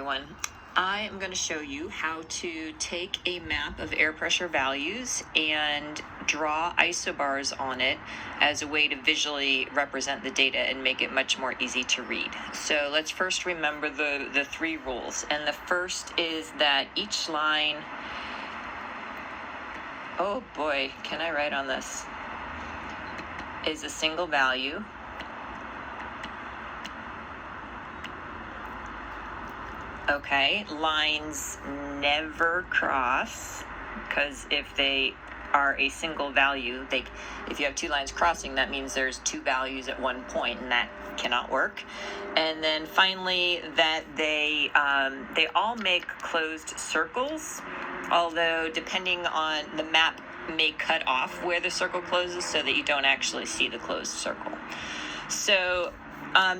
everyone. I am going to show you how to take a map of air pressure values and draw isobars on it as a way to visually represent the data and make it much more easy to read. So let's first remember the three rules. And the first is that each line, oh boy, can I write on this, is a single value. Okay, lines never cross, because if they are a single value, if you have two lines crossing, that means there's two values at one point, and that cannot work. And then finally, that they all make closed circles, although depending on the map may cut off where the circle closes so that you don't actually see the closed circle. So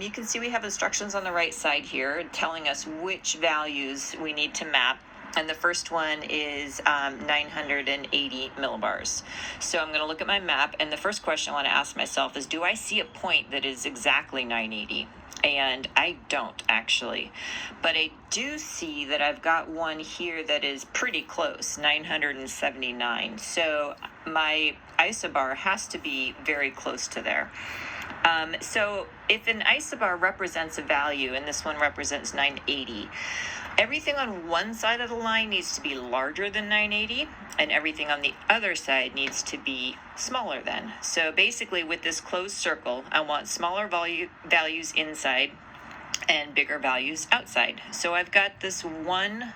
you can see we have instructions on the right side here telling us which values we need to map. And the first one is 980 millibars. So I'm going to look at my map, and the first question I want to ask myself is, do I see a point that is exactly 980? And I don't, actually. But I do see that I've got one here that is pretty close, 979. So my isobar has to be very close to there. So if an isobar represents a value, and this one represents 980, everything on one side of the line needs to be larger than 980, and everything on the other side needs to be smaller than. So basically, with this closed circle, I want smaller values inside and bigger values outside. So I've got this one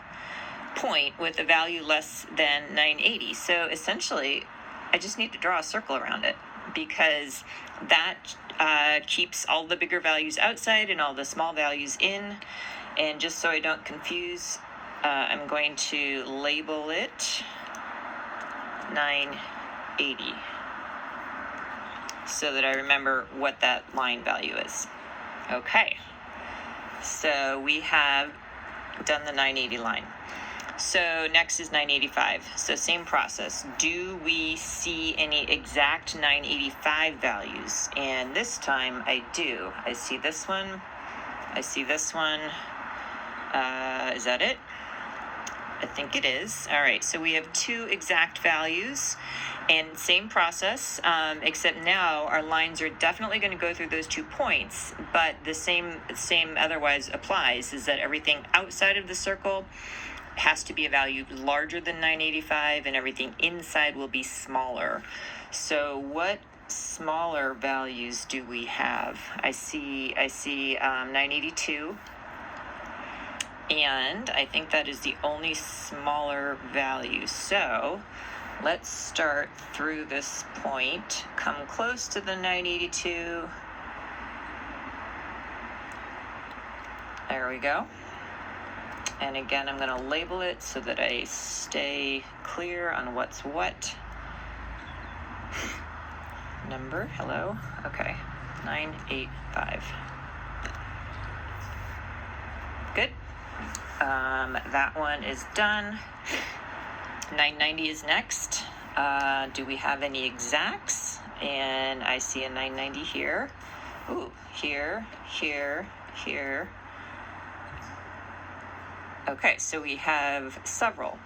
point with a value less than 980. So essentially, I just need to draw a circle around it, because that keeps all the bigger values outside and all the small values in. And just so I don't confuse, I'm going to label it 980 so that I remember what that line value is. Okay, so we have done the 980 line. So next is 985. So same process. Do we see any exact 985 values? And this time I do. I see this one. I see this one. Is that it? I think it is. All right, so we have two exact values, and same process, except now our lines are definitely going to go through those 2 points, but the same otherwise applies, is that everything outside of the circle has to be a value larger than 985, and everything inside will be smaller. So what smaller values do we have? I see 982. And I think that is the only smaller value. So let's start through this point, come close to the 982. There we go. And again, I'm going to label it so that I stay clear on what's what. Number, hello. Okay, 985. Good. That one is done. 990 is next. Do we have any exacts? And I see a 990 here. Ooh, here. Okay, so we have several.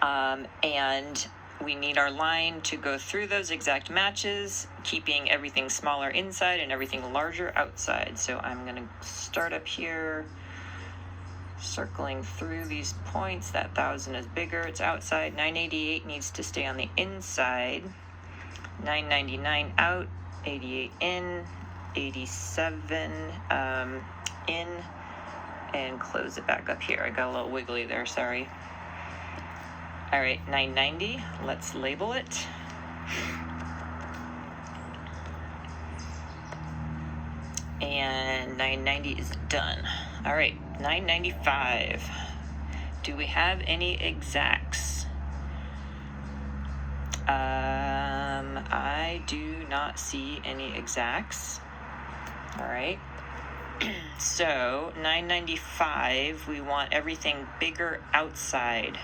And we need our line to go through those exact matches, keeping everything smaller inside and everything larger outside. So I'm going to start up here, circling through these points. That 1,000 is bigger, it's outside. 988 needs to stay on the inside. 999 out, 88 in, 87 in, and close it back up here. I got a little wiggly there, sorry. All right, 990, let's label it. And 990 is done. All right, 995. Do we have any exacts? I do not see any exacts. All right. So 995, we want everything bigger outside.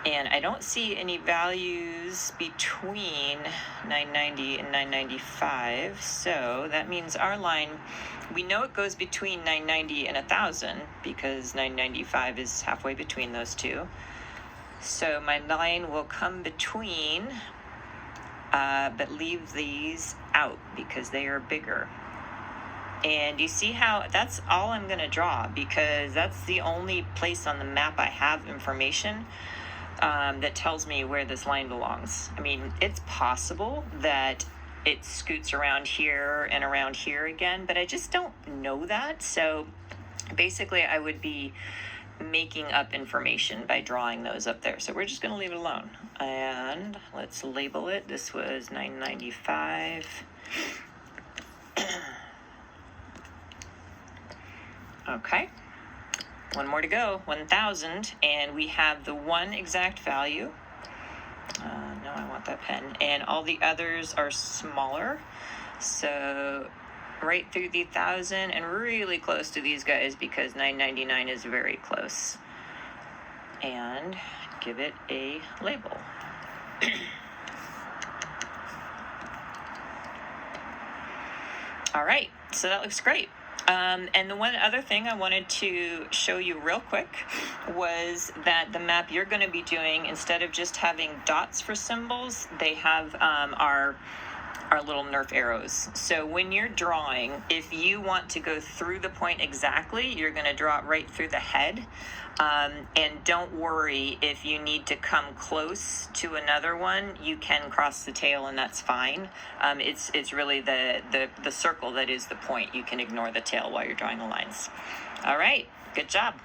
And I don't see any values between 990 and 995. So that means our line, we know it goes between 990 and 1,000 because 995 is halfway between those two. So my line will come between, but leave these out because they are bigger. And you see how that's all I'm going to draw because that's the only place on the map I have information that tells me where this line belongs. I mean, it's possible that it scoots around here and around here again, but I just don't know that. So basically I would be making up information by drawing those up there. So we're just going to leave it alone. And let's label it. This was 995. Okay. One more to go, 1,000, and we have the one exact value. No, I want that pen. And all the others are smaller. So right through the 1,000 and really close to these guys because 999 is very close. And give it a label. All right, so that looks great. And the one other thing I wanted to show you real quick was that the map you're going to be doing, instead of just having dots for symbols, they have our little Nerf arrows. So when you're drawing, if you want to go through the point exactly, you're going to draw it right through the head. And don't worry if you need to come close to another one, you can cross the tail and that's fine. It's really the circle that is the point. You can ignore the tail while you're drawing the lines. All right, good job.